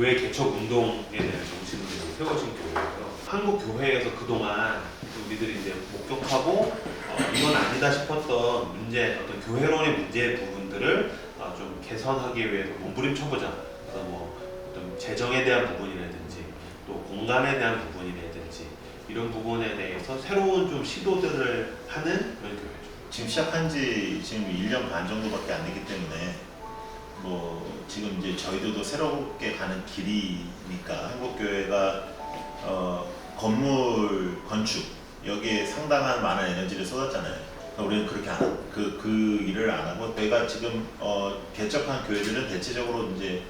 교회 개척 운동에 대한 정신으로 세워진 교회예요. 한국 교회에서 그동안 우리들이 이제 목격하고 이건 아니다 싶었던 문제, 어떤 교회론의 문제 부분들을 좀 개선하기 위해서 몸부림쳐보자. 그래서 뭐 어떤 재정에 대한 부분이라든지 또 공간에 대한 부분이라든지 이런 부분에 대해서 새로운 좀 시도들을 하는 그런 교회죠. 지금 시작한 지 지금 1년 반 정도밖에 안 되기 때문에 뭐 지금 이제 저희들도 새롭게 가는 길이니까 한국교회가 건물 건축 여기에 상당한 많은 에너지를 쏟았잖아요. 우리는 그렇게 안 하고 그 일을 안 하고 저희가 지금 개척한 교회들은 대체적으로 이제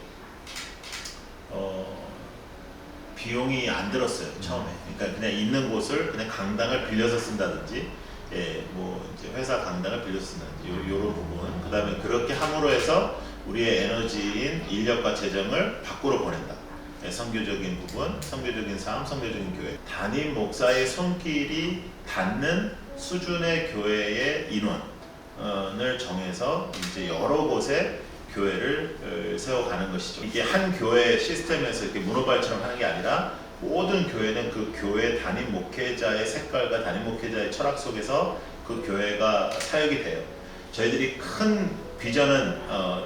비용이 안 들었어요 처음에. 그러니까 그냥 있는 곳을 그냥 강당을 빌려서 쓴다든지, 예, 뭐 이제 회사 강당을 빌려서 쓴다든지 요런 부분. 그다음에 그렇게 함으로 해서 우리의 에너지인 인력과 재정을 밖으로 보낸다. 예, 선교적인 부분, 선교적인 삶, 선교적인 교회. 담임 목사의 손길이 닿는 수준의 교회의 인원을 정해서 이제 여러 곳에 교회를 세워가는 것이죠. 이게 한 교회 시스템에서 이렇게 문어발처럼 하는 게 아니라 모든 교회는 그 교회 담임 목회자의 색깔과 담임 목회자의 철학 속에서 그 교회가 사역이 돼요. 저희들이 큰 비전은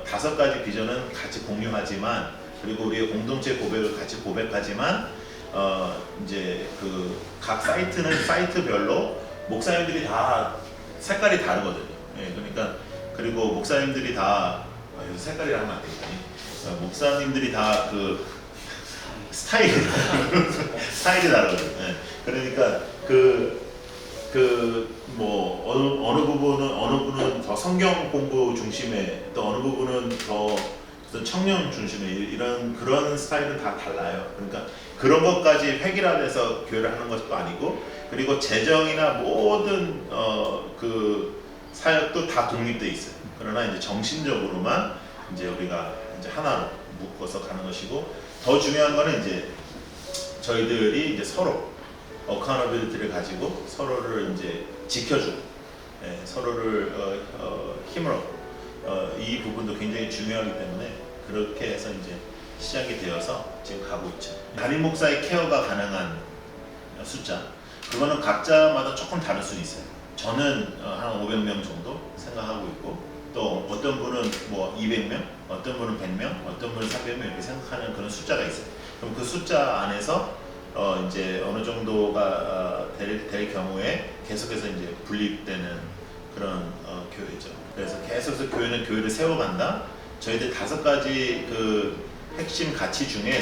5가지 비전은 같이 공유하지만, 그리고 우리의 공동체 고백을 같이 고백하지만 이제 그 각 사이트는 사이트별로 목사님들이 다 색깔이 다르거든요. 예, 그러니까 그리고 목사님들이 다 색깔이라 하면 안 되겠니? 목사님들이 다 그 스타일이 다르거든요. 예, 그러니까 뭐 어느 부분은 더 성경 공부 중심에, 또 어느 부분은 더 청년 중심에 이런 그런 스타일은 다 달라요. 그러니까 그런 것까지 획일화돼서 교회를 하는 것도 아니고, 그리고 재정이나 모든 그 사역도 다 독립돼 있어요. 그러나 이제 정신적으로만 이제 우리가 이제 하나로 묶어서 가는 것이고, 더 중요한 거는 이제 저희들이 이제 서로 어카운터빌리티를 가지고 서로를 이제 지켜주고, 예, 서로를 힘을 얻고, 이 부분도 굉장히 중요하기 때문에 그렇게 해서 이제 시작이 되어서 지금 가고 있죠. 담임 목사의 케어가 가능한 숫자, 그거는 각자마다 조금 다를 수 있어요. 저는 한 500명 정도 생각하고 있고, 또 어떤 분은 뭐 200명, 어떤 분은 100명, 어떤 분은 300명 이렇게 생각하는 그런 숫자가 있어요. 그럼 그 숫자 안에서 이제 어느 정도가 될 경우에 계속해서 이제 분립되는 그런 교회죠. 그래서 계속해서 교회는 교회를 세워간다. 저희들 5가지 그 핵심 가치 중에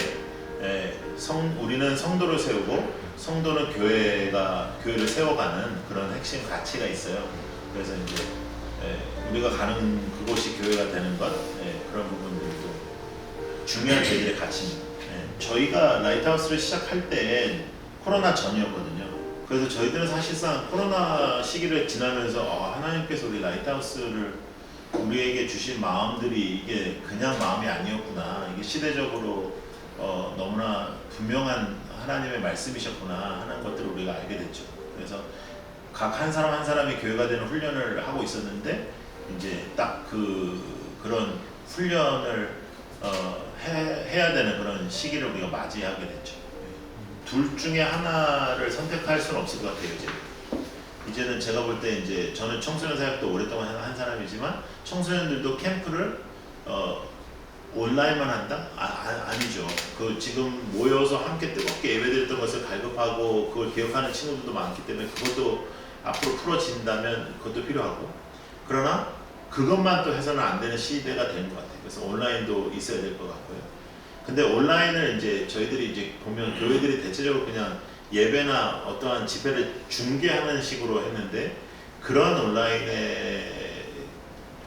우리는 성도를 세우고, 성도는 교회를 세워가는 그런 핵심 가치가 있어요. 그래서 이제 우리가 가는 그곳이 교회가 되는 것, 그런 부분들도 중요한 저희들의 가치입니다. 저희가 라이트하우스를 시작할 때 코로나 전이었거든요. 그래서 저희들은 사실상 코로나 시기를 지나면서 하나님께서 우리 라이트하우스를 우리에게 주신 마음들이 이게 그냥 마음이 아니었구나, 이게 시대적으로 너무나 분명한 하나님의 말씀이셨구나 하는 것들을 우리가 알게 됐죠. 그래서 각 한 사람 한 사람이 교회가 되는 훈련을 하고 있었는데, 이제 딱 그런 훈련을 해야 되는 그런 시기를 우리가 맞이하게 됐죠. 둘 중에 하나를 선택할 수는 없을 것 같아요. 이제는 제가 볼 때 이제 저는 청소년 사역도 오랫동안 한 사람이지만, 청소년들도 캠프를 온라인만 한다? 아니죠. 그 지금 모여서 함께 뜨겁게 예배드렸던 것을 발급하고 그걸 기억하는 친구들도 많기 때문에 그것도 앞으로 풀어진다면 그것도 필요하고, 그러나 그것만 또 해서는 안 되는 시대가 되는 것 같아요. 그래서 온라인도 있어야 될 것 같고요. 근데 온라인을 이제 저희들이 이제 보면 교회들이 대체적으로 그냥 예배나 어떠한 집회를 중계하는 식으로 했는데, 그런 온라인의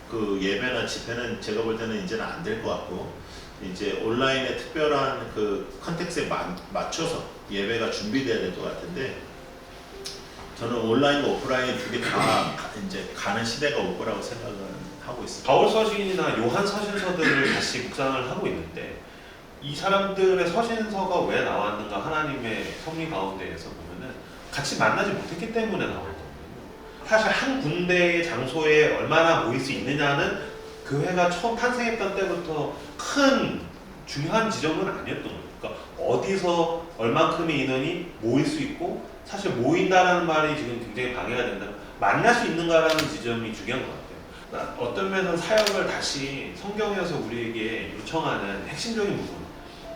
그 예배나 집회는 제가 볼 때는 이제는 안 될 것 같고, 이제 온라인의 특별한 그 컨텍스에 맞춰서 예배가 준비돼야 될 것 같은데, 저는 온라인과 오프라인 두 개 다 이제 가는 시대가 올 거라고 생각을 하고 있습니다. 바울 서신이나 요한 서신서들을 다시 묵상을 하고 있는데, 이 사람들의 서신서가 왜 나왔는가, 하나님의 섭리 가운데에서 보면은 같이 만나지 못했기 때문에 나온 거거든요. 사실 한 군데의 장소에 얼마나 모일 수 있느냐는 교회가 처음 탄생했던 때부터 큰 중요한 지점은 아니었던 거예요. 그러니까 어디서 얼만큼의 인원이 모일 수 있고 사실 모인다라는 말이 지금 굉장히 방해가 된다. 만날 수 있는가라는 지점이 중요한 것 같아요. 그러니까 어떤 면에서 사역을 다시 성경에서 우리에게 요청하는 핵심적인 부분,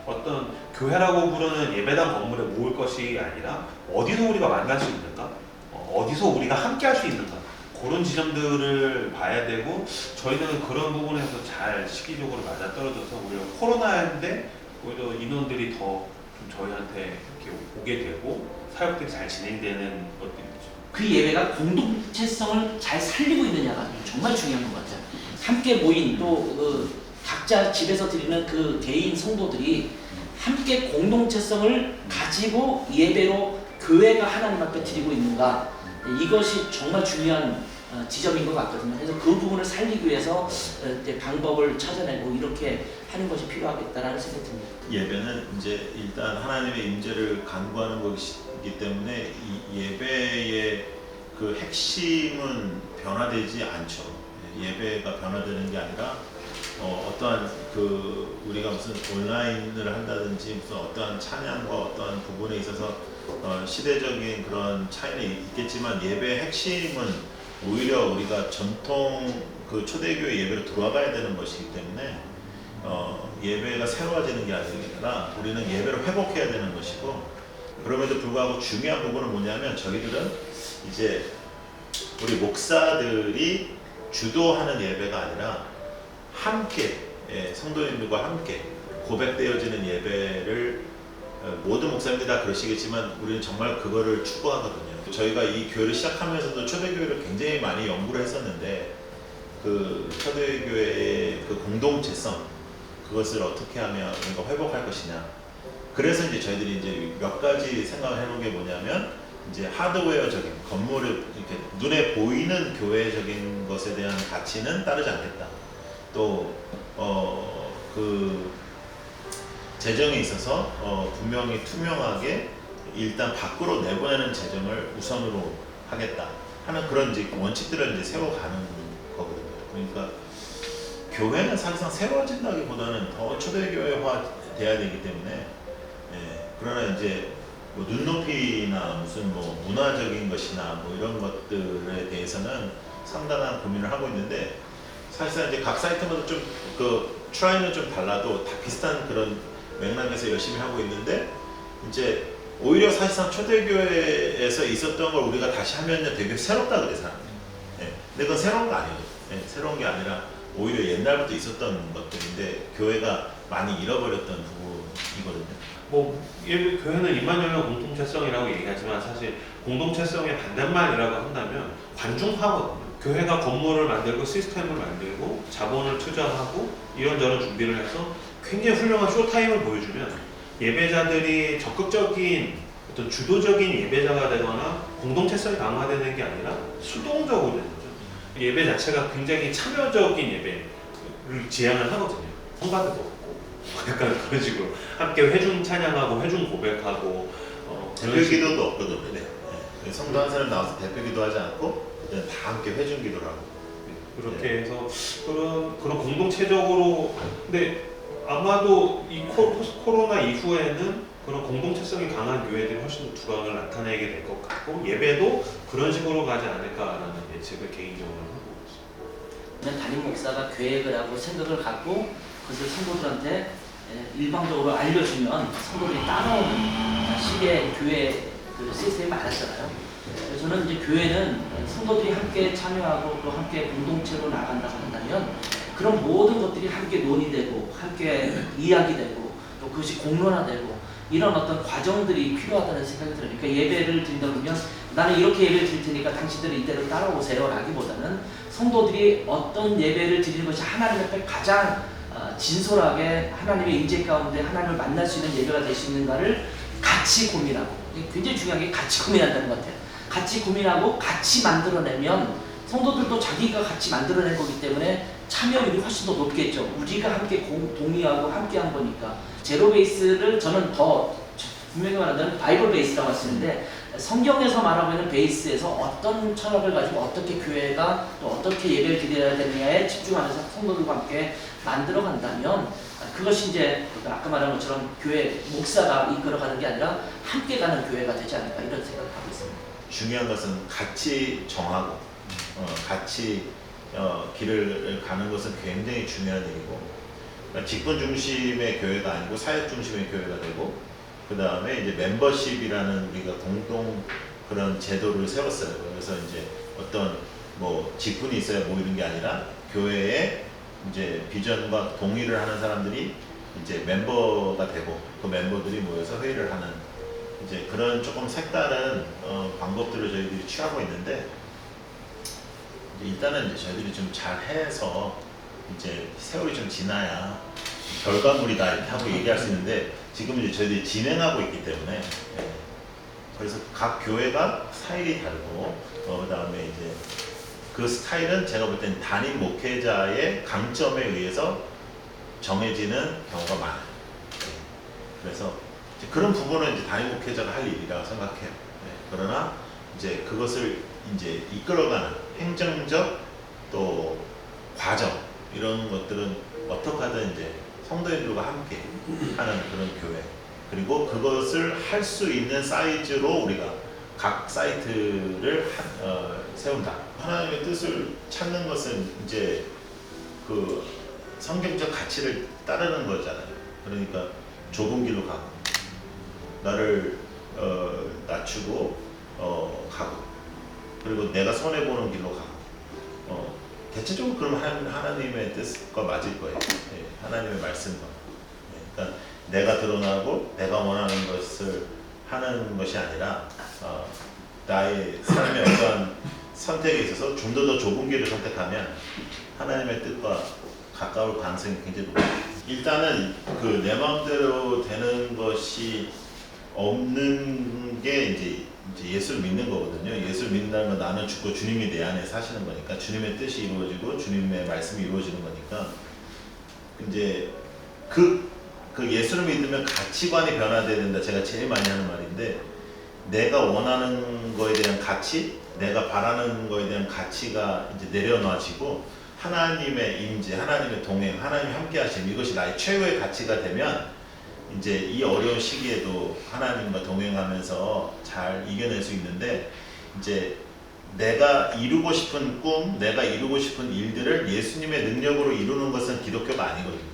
어떤 교회라고 부르는 예배당 건물에 모을 것이 아니라 어디서 우리가 만날 수 있는가, 어디서 우리가 함께 할 수 있는가, 그런 지점들을 봐야 되고, 저희는 그런 부분에서 잘 시기적으로 맞아떨어져서 오히려 코로나인데 오히려 인원들이 더 좀 저희한테 이렇게 오게 되고 사역들이 잘 진행되는 것들이죠. 그 예배가 공동체성을 잘 살리고 있느냐가 정말 중요한 것 같아요. 함께 모인 또 각자 집에서 드리는 그 개인 성도들이 함께 공동체성을 가지고 예배로 교회가 하나님 앞에 드리고 있는가, 이것이 정말 중요한 지점인 것 같거든요. 그래서 그 부분을 살리기 위해서 이제 방법을 찾아내고 이렇게 하는 것이 필요하겠다라는 생각이 듭니다. 예배는 이제 일단 하나님의 임재를 간구하는 것이기 때문에 이 예배의 그 핵심은 변화되지 않죠. 예배가 변화되는 게 아니라 어떠한 그 우리가 무슨 온라인을 한다든지 무슨 어떠한 찬양과 어떠한 부분에 있어서 시대적인 그런 차이는 있겠지만 예배의 핵심은 오히려 우리가 전통 그 초대교회 예배로 돌아가야 되는 것이기 때문에 예배가 새로워지는 게 아니라 우리는 예배를 회복해야 되는 것이고, 그럼에도 불구하고 중요한 부분은 뭐냐면 저희들은 이제 우리 목사들이 주도하는 예배가 아니라 함께 성도님들과 함께 고백되어지는 예배를 모든 목사님들이 다 그러시겠지만 우리는 정말 그거를 추구하거든요. 저희가 이 교회를 시작하면서도 초대교회를 굉장히 많이 연구를 했었는데 그 초대교회의 그 공동체성, 그것을 어떻게 하면 우리가 회복할 것이냐. 그래서 이제 저희들이 이제 몇 가지 생각을 해놓은 게 뭐냐면, 이제 하드웨어적인 건물을 이렇게 눈에 보이는 교회적인 것에 대한 가치는 따르지 않겠다. 또 그 재정에 있어서 분명히 투명하게 일단 밖으로 내보내는 재정을 우선으로 하겠다 하는 그런 이제 원칙들을 이제 세워가는 거거든요. 그러니까 교회는 사실상 세워진다기보다는 더 초대교회화 돼야 되기 때문에, 그러나 이제 뭐 눈높이나 무슨 뭐 문화적인 것이나 뭐 이런 것들에 대해서는 상당한 고민을 하고 있는데, 사실상 이제 각 사이트마다 좀 그 트라이는 좀 달라도 다 비슷한 그런 맥락에서 열심히 하고 있는데, 이제 오히려 사실상 초대교회에서 있었던 걸 우리가 다시 하면 되게 새롭다 그래 사람들이. 근데 그건 새로운 거 아니거든. 새로운 게 아니라 오히려 옛날부터 있었던 것들인데 교회가 많이 잃어버렸던 부분이거든요. 뭐 교회는 임마누엘 공동체성이라고 얘기하지만 사실 공동체성의 반대말이라고 한다면 관중화거든요. 교회가 건물을 만들고 시스템을 만들고 자본을 투자하고 이런저런 준비를 해서 굉장히 훌륭한 쇼타임을 보여주면 예배자들이 적극적인 어떤 주도적인 예배자가 되거나 공동체성이 강화되는 게 아니라 수동적으로 되는 거죠. 예배 자체가 굉장히 참여적인 예배를 지향을 하거든요. 성가대도 없고 약간 그런 식으로 함께 회중 찬양하고 회중 고백하고 대표 기도도 없거든요. 성도 한 사람 나와서 대표 기도하지 않고 다 함께 회중 기도를 하고 그렇게 해서 그런 공동체적으로. 근데 아마도 이 코로나 이후에는 그런 공동체성이 강한 교회들이 훨씬 두각을 나타내게 될 것 같고, 예배도 그런 식으로 가지 않을까라는 예측을 개인적으로 하고 있습니다. 담임 목사가 계획을 하고 생각을 갖고 그것을 성도들한테 일방적으로 알려주면 성도들이 따라오는 식의 교회 그 시스템이 많았잖아요. 그래서 저는 이제 교회는 성도들이 함께 참여하고 또 함께 공동체로 나간다고 한다면 그런 모든 것들이 함께 논의되고 함께 이야기되고 또 그것이 공론화되고 이런 어떤 과정들이 필요하다는 생각이 들어요. 그러니까 예배를 드린다 그러면 나는 이렇게 예배를 드릴 테니까 당신들은 이대로 따라오세요 라기보다는 성도들이 어떤 예배를 드리는 것이 하나님 앞에 가장 진솔하게 하나님의 임재 가운데 하나님을 만날 수 있는 예배가 될 수 있는가를 같이 고민하고, 굉장히 중요한 게 같이 고민한다는 것 같아요. 같이 고민하고 같이 만들어내면 성도들도 자기가 같이 만들어낸 거기 때문에 참여율이 훨씬 더 높겠죠. 우리가 함께 동의하고 함께 한 거니까. 제로 베이스를 저는 더 분명히 말하자면 바이블 베이스라고 쓰는데, 성경에서 말하고 있는 베이스에서 어떤 철학을 가지고 어떻게 교회가 또 어떻게 예배를 드려야 되느냐에 집중하면서 성도들과 함께 만들어 간다면 그것이 이제 아까 말한 것처럼 교회 목사가 이끌어가는 게 아니라 함께 가는 교회가 되지 않을까 이런 생각을 하고 있습니다. 중요한 것은 같이 정하고 같이 길을 가는 것은 굉장히 중요한 일이고, 그러니까 직분 중심의 교회가 아니고 사역 중심의 교회가 되고, 그 다음에 이제 멤버십이라는 우리가 공동 그런 제도를 세웠어요. 그래서 이제 어떤 뭐 직분이 있어야 모이는 게 아니라 교회에 이제 비전과 동의를 하는 사람들이 이제 멤버가 되고, 그 멤버들이 모여서 회의를 하는 이제 그런 조금 색다른 방법들을 저희들이 취하고 있는데, 이제 일단은 이제 저희들이 좀 잘해서 이제 세월이 좀 지나야 결과물이다 이렇게 하고 얘기할 수 있는데, 지금 이제 저희들이 진행하고 있기 때문에 그래서 각 교회가 스타일이 다르고, 그다음에 이제 그 스타일은 제가 볼 때는 담임 목회자의 강점에 의해서 정해지는 경우가 많아요. 그래서 이제 그런 부분은 이제 담임 목회자가 할 일이라고 생각해요. 그러나 이제 그것을 이제 이끌어가는 행정적 또 과정 이런 것들은 어떻게 하든 이제 성도님들과 함께 하는 그런 교회, 그리고 그것을 할 수 있는 사이즈로 우리가 각 사이트를 세운다. 하나님의 뜻을 찾는 것은 이제 그 성경적 가치를 따르는 거잖아요. 그러니까 좁은 길로 가고, 나를 낮추고 가고, 그리고 내가 손해 보는 길로 가고, 대체적으로 그러면 하나님의 뜻과 맞을 거예요. 하나님의 말씀과. 그러니까 내가 드러나고 내가 원하는 것을 하는 것이 아니라 나의 삶의 어떠한 선택에 있어서 좀 더 좁은 길을 선택하면 하나님의 뜻과 가까울 가능성이 굉장히 높아요. 일단은 그 내 마음대로 되는 것이 없는 게 이제 예수를 믿는 거거든요. 예수를 믿는다는 건 나는 죽고 주님이 내 안에 사시는 거니까, 주님의 뜻이 이루어지고 주님의 말씀이 이루어지는 거니까, 이제 그 예수를 믿으면 가치관이 변화돼야 된다. 제가 제일 많이 하는 말인데, 내가 원하는 거에 대한 가치, 내가 바라는 거에 대한 가치가 이제 내려놔지고 하나님의 임재, 하나님의 동행, 하나님이 함께하심, 이것이 나의 최고의 가치가 되면 이제 이 어려운 시기에도 하나님과 동행하면서 잘 이겨낼 수 있는데, 이제 내가 이루고 싶은 꿈, 내가 이루고 싶은 일들을 예수님의 능력으로 이루는 것은 기독교가 아니거든요.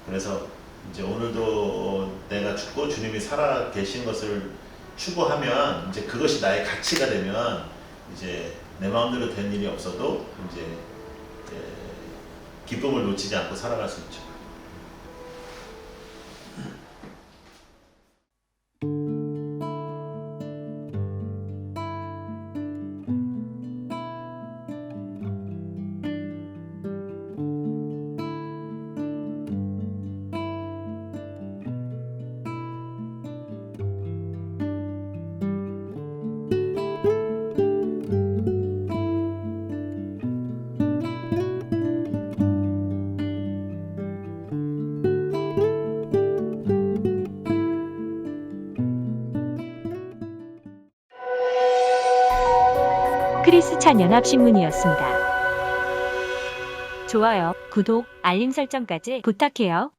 그래서 이제 오늘도 내가 죽고 주님이 살아 계신 것을 추구하면, 이제 그것이 나의 가치가 되면 이제 내 마음대로 된 일이 없어도 이제 기쁨을 놓치지 않고 살아갈 수 있죠. 크리스찬 연합신문이었습니다. 좋아요, 구독, 알림 설정까지 부탁해요.